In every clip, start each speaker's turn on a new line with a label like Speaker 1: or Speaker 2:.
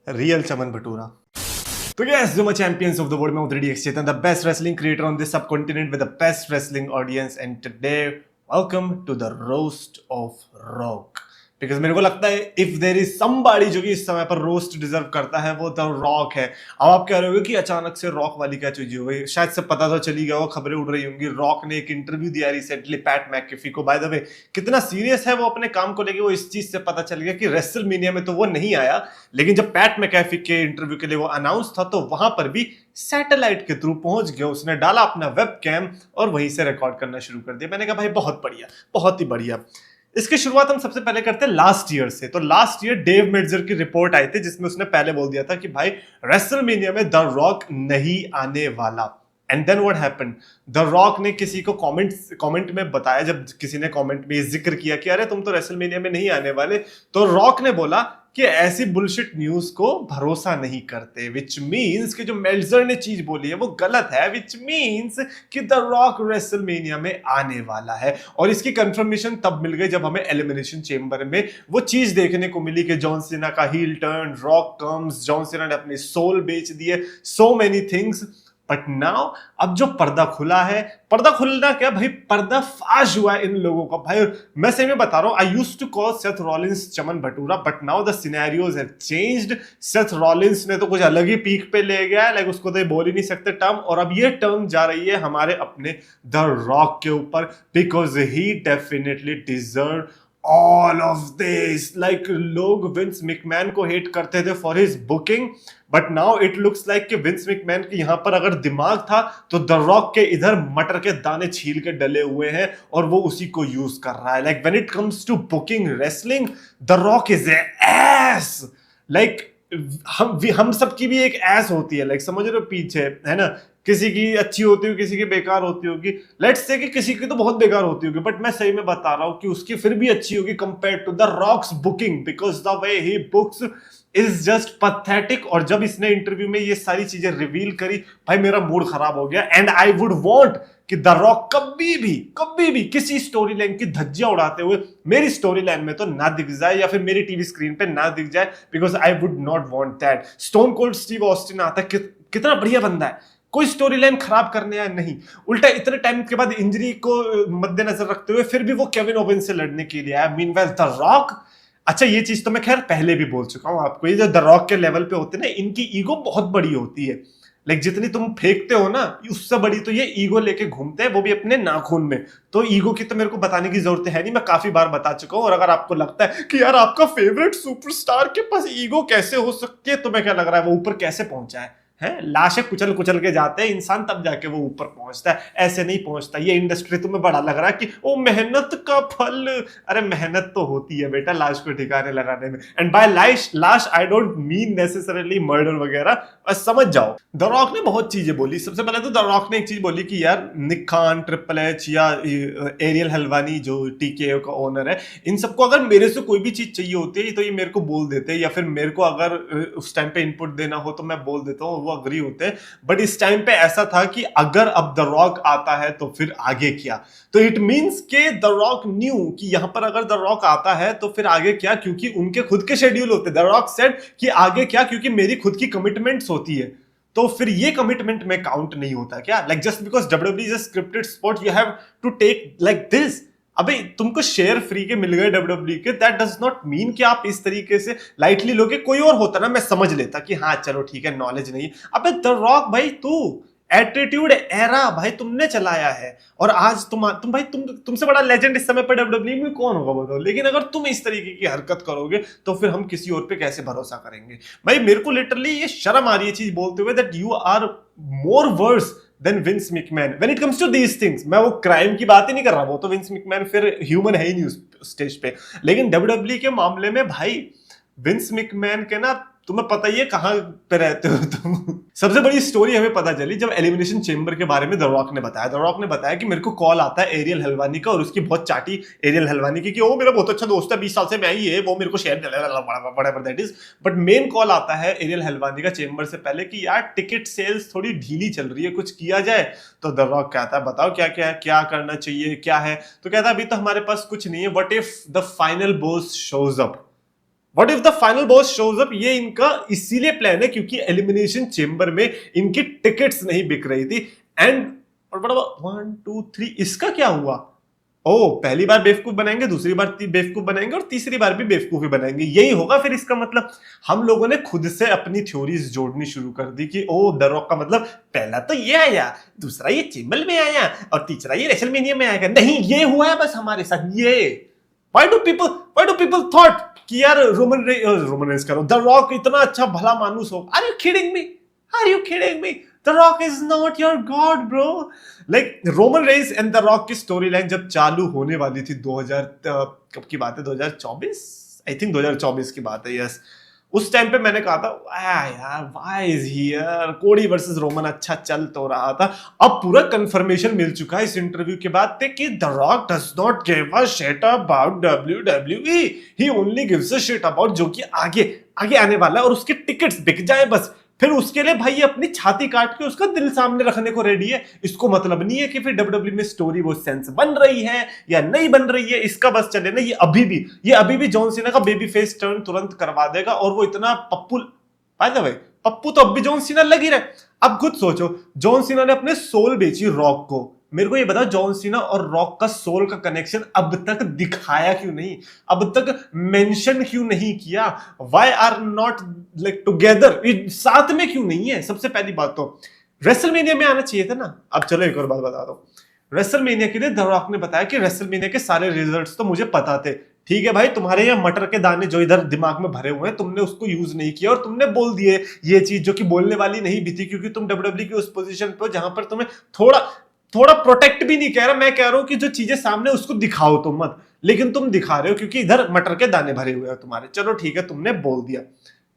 Speaker 1: Real चमन भटूरा। तो yes, Zuma champions of the world, मैं उधरी Chetan, the best wrestling creator on this subcontinent with the best wrestling audience, and today, welcome to the roast of Rock. Because मेरे को लगता है if there is somebody जो कि इस समय पर रोस्ट डिजर्व करता है वो द रॉक है। अब आप कह रहे हो कि अचानक से रॉक वाली क्या चीज हो गई, शायद से पता तो चली गया हो, खबरें उड़ रही होंगी। रॉक ने एक इंटरव्यू दिया रिसेंटली पैट मैकेफी को। बाय द वे कितना सीरियस है वो अपने काम को लेके, वो इस चीज से पता चल गया कि रेसलमेनिया में तो वो नहीं आया, लेकिन जब पैट मैकेफी के इंटरव्यू के लिए वो अनाउंस था तो वहां पर भी सैटेलाइट के थ्रू पहुंच गया। उसने डाला अपना वेब कैम और वहीं से रिकॉर्ड करना शुरू कर दिया। मैंने कहा भाई बहुत बढ़िया, बहुत ही बढ़िया। इसकी शुरुआत हम सबसे पहले करते हैं लास्ट ईयर से। तो लास्ट ईयर डेव मेडजर की रिपोर्ट आई थी जिसमें उसने पहले बोल दिया था कि भाई रेसलमेनिया में द रॉक नहीं आने वाला। And then what happened, the Rock ने किसी को कमेंट में बताया, जब किसी ने कमेंट में जिक्र किया कि अरे तुम तो रेसलमेनिया में नहीं आने वाले, तो रॉक ने बोला कि ऐसी बुलशिट न्यूज को भरोसा नहीं करते, विच मीन्स कि जो मेल्जर ने चीज बोली है वो गलत है, विच मीन्स कि द रॉक रेसलमेनिया में आने वाला है। और इसकी कंफर्मेशन तब मिल गई जब हमें एलिमिनेशन चेंबर में वो चीज देखने को मिली कि जॉन सीना का heel turn, rock comes, John Cena ने अपनी सोल बेच दिए, so many things. But now अब जो पर्दा खुला है, पर्दा खुलना क्या भाई, पर्दा फाश हुआ है इन लोगों का। भाई मैं सही में बता रहा हूं, I used to call Seth Rollins chaman bhatura, but now the scenarios have changed. Seth Rollins ने तो कुछ अलग ही पीक पे ले गया है, लाइक उसको तो बोल ही नहीं सकते टर्म, और अब ये टर्म जा रही है हमारे अपने द रॉक के ऊपर, because he definitely deserve all of this. Like लोग विंस मैकमैन को हेट करते थे for his booking, but now it looks like कि विंस मैकमैन के यहां पर अगर दिमाग था तो द रॉक के इधर मटर के दाने छील के डले हुए हैं और वो उसी को यूज कर रहा है। Like when it comes to booking wrestling, the Rock is a ass. Like हम सबकी भी एक एस होती है, लाइक समझ रहे हो, पीछे है ना, किसी की अच्छी होती होगी, किसी की बेकार होती होगी। लेट्स से कि किसी की तो बहुत बेकार होती होगी, बट मैं सही में बता रहा हूं कि उसकी फिर भी अच्छी होगी compare to the Rock's booking, because the way he books is just pathetic. और जब इसने इंटरव्यू में ये सारी चीजें रिवील करी, भाई मेरा मूड खराब हो गया। एंड आई वुड वांट कि द रॉक कभी भी किसी स्टोरी लाइन की धज्जियां उड़ाते हुए मेरी स्टोरी लाइन में तो ना दिख जाए, या फिर मेरी टीवी स्क्रीन पे ना दिख जाए, because I would not want that. Stone cold Steve Austin आता है, कितना बढ़िया बंदा है, कोई स्टोरी लाइन खराब करने या नहीं, उल्टा इतने टाइम के बाद इंजरी को मद्देनजर रखते हुए फिर भी वो केविन ओवेंस से लड़ने के लिए आया। मीनवाइल द रॉक, अच्छा ये चीज तो मैं खैर पहले भी बोल चुका हूं आपको, ये जो द रॉक के लेवल पे होते हैं ना, इनकी ईगो बहुत बड़ी होती है। लाइक जितनी तुम फेंकते हो ना उससे बड़ी तो ये ईगो लेके घूमते हैं, वो भी अपने नाखून में। तो ईगो की तो मेरे को बताने की जरूरत है नहीं, मैं काफी बार बता चुका हूं। और अगर आपको लगता है कि यार आपका फेवरेट सुपरस्टार के पास ईगो कैसे हो सकती है, तो मैं क्या लग रहा है वो ऊपर कैसे पहुंचा है। लाशें कुचल कुचल के जाते हैं इंसान, तब जाके वो ऊपर पहुंचता है, ऐसे नहीं पहुंचता। ये इंडस्ट्री तुम्हें बड़ा लग रहा है कि ओ मेहनत का फल, अरे मेहनत तो होती है बेटा लाश को ठिकाने लगाने में। एंड बाय लाश I don't mean necessarily murder वगैरह, बस समझ जाओ। द रॉक ने बहुत चीजें बोली। सबसे पहले तो द रॉक ने एक चीज बोली कि यार निक खान, ट्रिपल एच या एरियल हलवानी जो टीके का ओनर है, इन सबको अगर मेरे से कोई भी चीज चाहिए होती है तो ये मेरे को बोल देते हैं, या फिर मेरे को अगर उस टाइम पे इनपुट देना हो तो मैं बोल देता हूँ, अग्री होते हैं। बट इस टाइम पे ऐसा था कि अगर अब द रॉक आता है तो फिर आगे क्या। तो इट मींस के द रॉक न्यू कि यहां पर अगर द रॉक आता है तो फिर आगे क्या, क्योंकि उनके खुद के शेड्यूल होते हैं। द रॉक सेड कि आगे क्या, क्योंकि मेरी खुद की कमिटमेंट्स होती है, तो फिर ये कमिटमेंट में काउंट नहीं होता क्या। Like just because WWE is a scripted sport you have to take like this. अबे तुमको शेयर फ्री के मिल गए डब्ल्यूडब्ल्यू के, दैट डज नॉट मीन कि आप इस तरीके से लाइटली लोगे। कोई और होता ना मैं समझ लेता कि हाँ चलो ठीक है नॉलेज नहीं। अबे द रॉक भाई, तू एटीट्यूड एरा भाई तुमने चलाया है, और आज तुम भाई तुमसे बड़ा लेजेंड इस समय पर डब्ल्यूडब्ल्यू में कौन होगा बताओ। लेकिन अगर तुम इस तरीके की हरकत करोगे तो फिर हम किसी और पे कैसे भरोसा करेंगे। भाई मेरे को लिटरली ये शर्म आ रही है चीज बोलते हुए, that you are more worse than Vince McMahon when it comes to these things. मैं वो क्राइम की बात ही नहीं कर रहा, वो तो विंस मैकमैन फिर ह्यूमन है ही नहीं उस स्टेज पे। लेकिन डब्ल्यूडब्ल्यू के मामले में भाई विंस मैकमैन के ना, तुम्हें पता ही है कहां पे रहते हो तुम। सबसे बड़ी स्टोरी हमें पता चली जब एलिमिनेशन चेंबर के बारे में द रॉक ने बताया। द रॉक ने बताया कि मेरे को कॉल आता है एरियल हलवानी का, और उसकी बहुत चाटी एरियल हलवानी की कि वो मेरा बहुत अच्छा दोस्त है, 20 साल से मैं ही है, वो मेरे को share whatever that is. But main call आता है एरियल हलवानी का चेंबर से पहले कि यार टिकट सेल्स थोड़ी ढीली चल रही है, कुछ किया जाए। तो द रॉक कहता है बताओ क्या क्या है, क्या करना चाहिए, क्या है। तो कहता है अभी तो हमारे पास कुछ नहीं है, what if the final boss shows up. What if the final boss shows up? ये इनका इसीलिए प्लान है क्योंकि एलिमिनेशन चेंबर में इनकी टिकट्स नहीं बिक रही थी। एंड वन टू थ्री, इसका क्या हुआ? ओ, पहली बार बेवकूफ बनाएंगे, दूसरी बार बेवकूफ बनाएंगे और तीसरी बार भी बेवकूफी बनाएंगे, यही होगा फिर इसका मतलब। हम लोगों ने खुद से अपनी थ्योरीज जोड़नी शुरू कर दी कि ओ द रॉक का मतलब पहला तो ये आया, दूसरा ये चेंबल में आया और तीसरा ये रेसलमेनिया में आएगा। नहीं, ये हुआ है बस हमारे साथ ये। व्हाई डू पीपल थॉट कि यार रोमन रेंस करो, द रॉक इतना अच्छा भला मानुस हो? Are you kidding me? Are you kidding me? The Rock is not your God, bro. Like Roman Reigns and The Rock की स्टोरी लाइन जब चालू होने वाली थी 2000 कब की बात है? 2024 आई थिंक 2024 की बात है। यस, उस टाइम पे मैंने कहा था यार व्हाई इज हियर, कोडी वर्सेस रोमन अच्छा चल तो रहा था। अब पूरा कंफर्मेशन मिल चुका है इस इंटरव्यू के बाद कि the rock does not give a shit about WWE, he only gives a shit about जो कि आगे आगे आने वाला है और उसके टिकट्स बिक जाए बस। फिर उसके लिए भाई ये अपनी छाती काट के उसका दिल सामने रखने को रेडी है। इसको मतलब नहीं है कि फिर WWE में स्टोरी वो सेंस बन रही है या नहीं बन रही है, इसका बस चले ना। ये अभी भी जॉन सीना का बेबी फेस टर्न तुरंत करवा देगा और वो इतना Pappu, by the way Pappu तो अब भी जॉन सीना लग ही रहा है। अब खुद सोचो, जॉन सीना ने अपने सोल बेची रॉक को। मेरे को ये बताओ, जॉन सीना और रॉक का सोल का कनेक्शन अब तक दिखाया क्यों नहीं? अब तक मेंशन क्यों नहीं किया? Why are not like together? साथ में क्यों नहीं है? सबसे पहली बात तो रेसलमेनिया में आना चाहिए था ना। अब चलो एक और बात बता दो। रेसलमेनिया के लिए द रॉक ने बताया कि रेसलमेनिया के सारे रिजल्ट्स तो मुझे पता थे। ठीक है भाई, तुम्हारे यहाँ मटर के दाने जो इधर दिमाग में भरे हुए हैं, तुमने उसको यूज नहीं किया और तुमने बोल दिए ये चीज जो कि बोलने वाली नहीं भी थी, क्योंकि तुम WWE की उस पोजीशन पे हो जहां पर तुम्हें थोड़ा प्रोटेक्ट भी नहीं कह रहा, मैं कह रहा हूं कि जो चीजें सामने उसको दिखाओ तुम मत, लेकिन तुम दिखा रहे हो क्योंकि इधर मटर के दाने भरे हुए हैं तुम्हारे। चलो ठीक है, तुमने बोल दिया।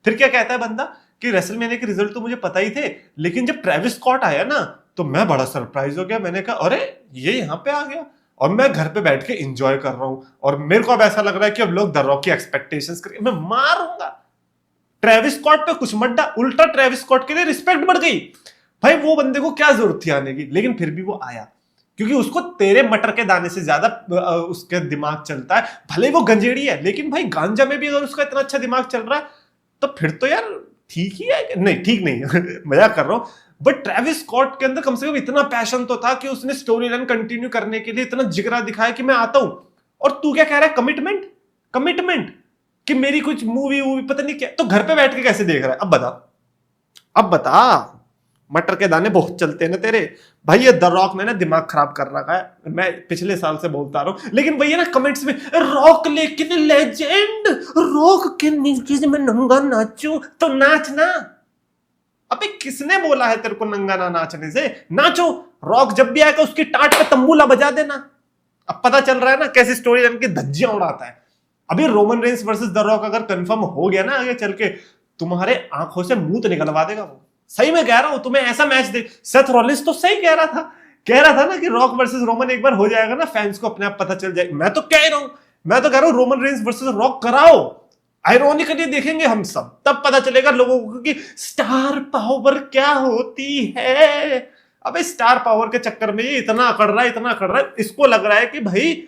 Speaker 1: फिर क्या कहता है बंदा कि रेसलमेनिया के रिजल्ट तो मुझे पता ही थे, लेकिन जब ट्रेविस स्कॉट आया ना तो मैं बड़ा सरप्राइज हो गया। मैंने कहा अरे ये यहाँ पे आ गया और मैं घर पे बैठ के एंजॉय कर रहा हूं और मेरे को अब ऐसा लग रहा है कि अब लोग द रॉक की एक्सपेक्टेशंस करके मैं मारूंगा। ट्रेविस स्कॉट पे कुछ मड्डा, उल्टा ट्रेविस स्कॉट के लिए रिस्पेक्ट बढ़ गई। भाई वो बंदे को क्या जरूरत थी आने की, लेकिन फिर भी वो आया क्योंकि उसको तेरे मटर के दाने से ज्यादा उसके दिमाग चलता है। भले वो गंजेड़ी है, लेकिन भाई गांजा में भी अगर उसका इतना अच्छा दिमाग चल रहा है तो फिर तो यार ठीक ही है। नहीं ठीक नहीं मजाक कर रहा हूं, बट ट्रेविस स्कॉट के अंदर कम से कम इतना पैशन तो था कि उसने स्टोरी लाइन कंटिन्यू करने के लिए इतना जिगरा दिखाया कि मैं आता हूं। और तू क्या कह रहा है? कमिटमेंट कि मेरी कुछ मूवी पता नहीं क्या, तो घर पे बैठ के कैसे देख रहा है? अब बता मटर के दाने बहुत चलते हैं ना तेरे। भाई ये द रॉक ने ना दिमाग खराब कर रखा है, मैं पिछले साल से बोलता रहा हूं, लेकिन भैया ना कमेंट्स में रॉक लेकिन लेजेंड, रॉक के नीचे में नंगा नाचू तो नाचना। अबे किसने बोला है तेरे को नंगा ना नाचने से? नाचो, रॉक जब भी आएगा उसकी टाट पे तंबूला बजा देना। अब पता चल रहा है ना कैसी स्टोरी लाइन की धज्जियां उड़ाता है। अभी Roman Reigns versus the rock अगर कंफर्म हो गया ना आगे चल के, तुम्हारे आंखों से मुंह निकलवा देगा वो। सही में कह रहा हूं, तुम्हें ऐसा मैच दे। सेथ रॉलिंस तो सही कह रहा था ना कि रॉक वर्सेस रोमन एक बार हो जाएगा ना, फैंस को अपने आप पता चल जाएगा। मैं तो कह रहा हूं रोमन रेंस वर्सेस रॉक कराओ, आयरोनिकली देखेंगे हम सब, तब पता चलेगा लोगों को कि स्टार पावर क्या होती है। अबे स्टार पावर के चक्कर में ये इतना अकड़ रहा है, इसको लग रहा है कि भाई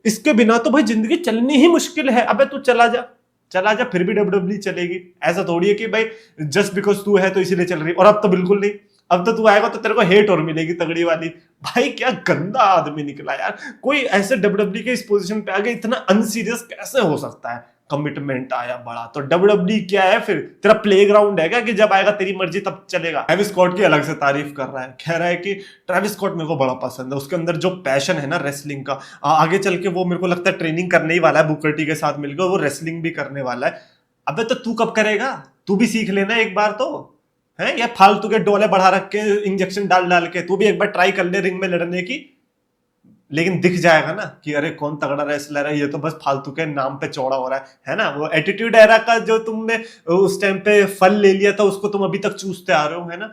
Speaker 1: इसके बिना तो भाई जिंदगी चलनी ही मुश्किल है। अबे तू चला जा फिर भी WWE चलेगी। ऐसा थोड़ी है कि भाई जस्ट बिकॉज तू है तो इसीलिए चल रही। और अब तो बिल्कुल नहीं, अब तो तू आएगा तो तेरे को हेट और मिलेगी तगड़ी वाली। भाई क्या गंदा आदमी निकला यार, कोई ऐसे WWE के इस पोजीशन पे आगे इतना अनसीरियस कैसे हो सकता है? कमिटमेंट आया बड़ा तो WWE क्या है फिर? तेरा प्लेग्राउंड है क्या कि जब आएगा तेरी मर्जी तब चलेगा? ट्रेविस स्कॉट की अलग से तारीफ कर रहा है, कह रहा है कि ट्रेविस स्कॉट मेरे को बड़ा पसंद है, उसके अंदर जो पैशन है ना रेसलिंग का, आगे चल के वो मेरे को लगता है ट्रेनिंग करने ही वाला है बुकर टी के साथ मिलकर, वो रेसलिंग भी करने वाला है। अबे तो तू कब करेगा? तू भी सीख लेना एक बार तो है, या फालतू के डोले बढ़ा रख के इंजेक्शन डाल के तू भी एक बार ट्राई कर ले रिंग में लड़ने की। लेकिन दिख जाएगा ना कि अरे कौन तगड़ा रेसलर है, ये तो बस फालतू के नाम पे चौड़ा हो रहा है ना। वो एटीट्यूड एरा का जो तुमने उस टाइम पे फल ले लिया था, उसको तुम अभी तक चूसते आ रहे हो, है ना?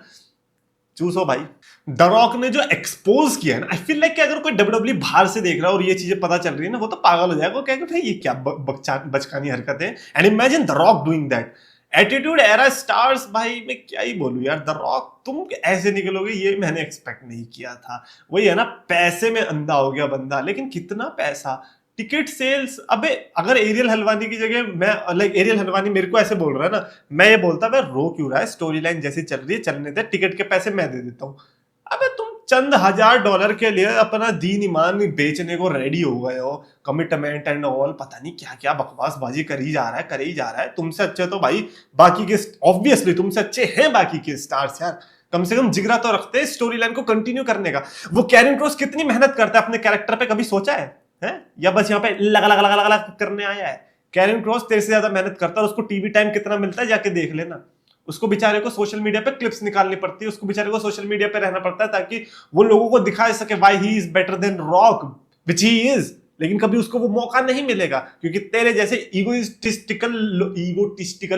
Speaker 1: चूसो भाई। द रॉक ने जो एक्सपोज किया है ना, आई फील लाइक कि अगर कोई WWE बाहर से देख रहा है और ये चीजें पता चल रही है ना, वो तो पागल हो जाएगा। वो कहेगा भाई ये क्या बचकानी हरकत है। And imagine the rock doing that. Attitude era stars, भाई मैं क्या ही बोलूं यार। द रॉक तुम ऐसे निकलोगे ये मैंने एक्सपेक्ट नहीं किया था। वही है ना, पैसे में अंधा हो गया बंदा। लेकिन कितना पैसा, टिकट सेल्स, अबे अगर एरियल हलवानी की जगह मैं एरियल हलवानी मेरे को ऐसे बोल रहा है ना, मैं ये बोलता मैं रो क्यों रहा है, स्टोरी लाइन जैसी चल रही है चलने दे, टिकट के पैसे मैं दे देता हूँ। अबे तुम चंद $1000 के लिए अपना दीन ईमान बेचने को रेडी हो गए हो, कमिटमेंट एंड ऑल, पता नहीं क्या क्या बकवास बाजी कर ही जा रहा है, कर ही जा रहा है। तुमसे अच्छे तो भाई बाकी के, ऑब्वियसली तुमसे अच्छे हैं बाकी के स्टार्स यार, कम से कम जिगरा तो रखते हैं स्टोरी लाइन को कंटिन्यू करने का। वो कैरन क्रॉस कितनी मेहनत करता है अपने कैरेक्टर पे, कभी सोचा है? या बस यहाँ पे लगा लगा लगा लगा करने आया है? कैरन क्रॉस तेरे से ज्यादा मेहनत करता है, उसको टीवी टाइम कितना मिलता है जाके देख लेना। उसको बेचारे को सोशल मीडिया पे क्लिप्स निकालनी पड़ती है, उसको बेचारे को सोशल मीडिया पे रहना पड़ता है ताकि वो लोगों को दिखा सके why he is better than rock, which he is. लेकिन कभी उसको वो मौका नहीं मिलेगा क्योंकि तेरे जैसे ईगोटिस्टिकल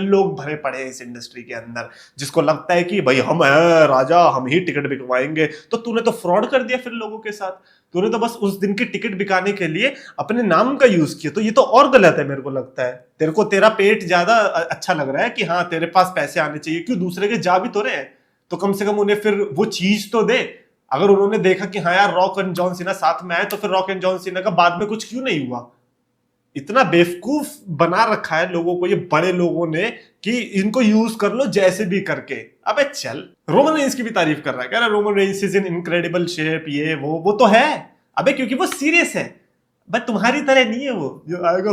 Speaker 1: लोग भरे पड़े हैं इस इंडस्ट्री के अंदर, जिसको लगता है कि भाई हम हैं राजा, हम ही टिकट बिकवाएंगे। तो तूने तो फ्रॉड कर दिया फिर लोगों के साथ, तूने तो बस उस दिन की टिकट बिकाने के लिए अपने नाम का यूज किया। तो ये तो और गलत है मेरे को लगता है। तेरे को तेरा पेट ज्यादा अच्छा लग रहा है कि हाँ तेरे पास पैसे आने चाहिए, क्यों दूसरे के जा भी तो रहे हैं, तो कम से कम उन्हें फिर वो चीज तो दे। अगर उन्होंने देखा कि हाँ यार रॉक एंड जॉन सीना साथ में आए, तो फिर रॉक एंड जॉन सीना का बाद में कुछ क्यों नहीं हुआ? इतना बेवकूफ बना रखा है लोगों को ये बड़े लोगों ने कि इनको यूज कर लो जैसे भी करके। अबे चल, रोमन रेंस की भी तारीफ कर रहा है, कह रहा है Roman Reigns is in incredible shape, ये वो तो है। अबे क्योंकि वो सीरियस है, बट तुम्हारी तरह नहीं है वो जो आएगा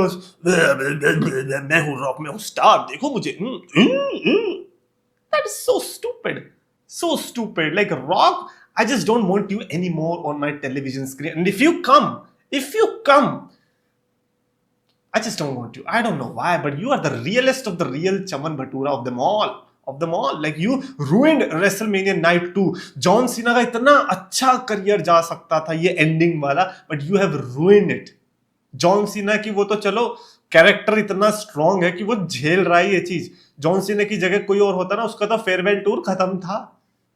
Speaker 1: मैं हूं रॉक, मैं हूं स्टार, देखो मुझे। That is so stupid, so stupid. Like Rock, I just don't want you anymore on my television screen. And if you come, I just don't want you. I don't know why, but you are the realest of the real Chaman Bhatura of them all. Like you ruined WrestleMania Night 2. John Cena का इतना अच्छा career जा सकता था ये ending वाला, but you have ruined it. John Cena की वो तो चलो कैरेक्टर इतना स्ट्रांग है कि वो झेल रहा है ये चीज। जॉन सीना की जगह कोई और होता ना, उसका तो फेयरवेल टूर खत्म था।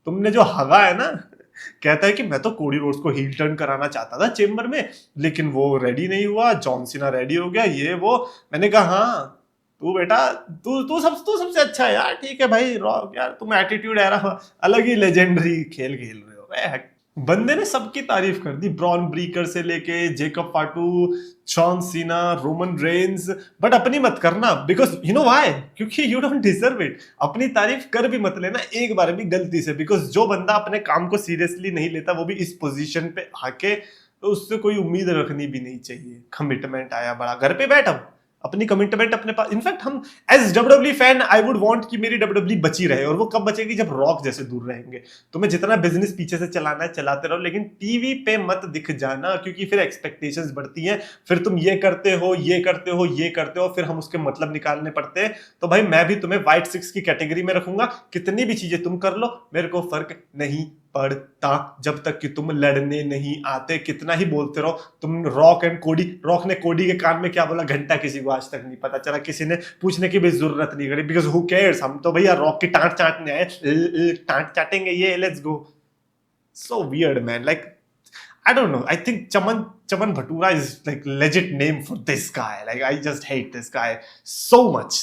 Speaker 1: तुमने जो हगा है ना, कहता है कि मैं तो कोडी रोड्स को हील टर्न कराना चाहता था चेम्बर में, लेकिन वो रेडी नहीं हुआ, जॉन सीना रेडी हो गया, ये वो। मैंने कहा हाँ तू बेटा तू सबसे अच्छा है यार, ठीक है भाई रॉक यार, तुम एटीट्यूड एरा अलग ही लेजेंडरी खेल खेल रहे हो। बंदे ने सबकी तारीफ कर दी, ब्रॉन ब्रीकर से लेके Jacob फाटू, John Cena, Roman Reigns, but अपनी मत करना, बिकॉज यू नो व्हाई, क्योंकि यू डोंट डिजर्व इट। अपनी तारीफ कर भी मत लेना एक बार भी गलती से, बिकॉज जो बंदा अपने काम को सीरियसली नहीं लेता, वो भी इस पोजीशन पे आके, तो उससे कोई उम्मीद रखनी भी नहीं चाहिए। कमिटमेंट आया बड़ा, घर पे बैठ अब अपनी कमिटमेंट अपने पास। इनफैक्ट हम as WWE fan I would want कि मेरी डब्ल्यूडब्ल्यूई बची रहे, और वो कब बचेगी जब रॉक जैसे दूर रहेंगे। तुम्हें जितना बिजनेस पीछे से चलाना है चलाते रहो, लेकिन टीवी पे मत दिख जाना, क्योंकि फिर एक्सपेक्टेशंस बढ़ती हैं, फिर तुम ये करते हो ये करते हो ये करते हो, फिर हम उसके मतलब निकालने पड़ते हैं। तो भाई मैं भी तुम्हें व्हाइट 6 की कैटेगरी में रखूंगा, कितनी भी चीजें तुम कर लो मेरे को फर्क नहीं पड़ता, जब तक कि तुम लड़ने नहीं आते। कितना ही बोलते रहो तुम रॉक ने कोडी के कान में क्या बोला घंटा किसी को आज तक नहीं पता चला, किसी ने पूछने की भी जरूरत नहीं करी, बिकॉज हु केयर्स। हम तो भैया रॉक की टांट चाटने आए, टांट चाटेंगे ये, let's go. So weird man, like I don't know. I think Chaman Bhatura is like legit name for this guy. Like I just hate this guy so much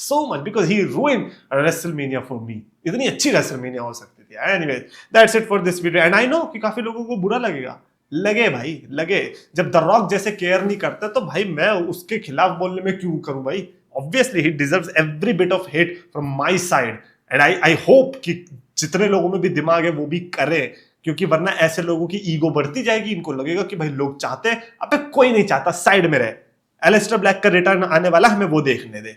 Speaker 1: because he ruined WrestleMania for me. इतनी अच्छी WrestleMania हो सकती थी। Anyway, that's it for this video. And I know कि काफी लोगों को बुरा लगेगा। लगे भाई लगे, जब द रॉक जैसे केयर नहीं करता तो भाई मैं उसके खिलाफ बोलने में क्यों करूं भाई। Obviously he deserves every bit of hate from my side. And I hope कि जितने लोगों में भी दिमाग है वो भी करें, क्योंकि वरना ऐसे लोगों की ईगो बढ़ती जाएगी। इनको लगेगा कि भाई लोग चाहते हैं, अबे कोई नहीं चाहता, साइड में रहे। एलिस्टर ब्लैक का रिटर्न आने वाला, हमें वो देखने दे।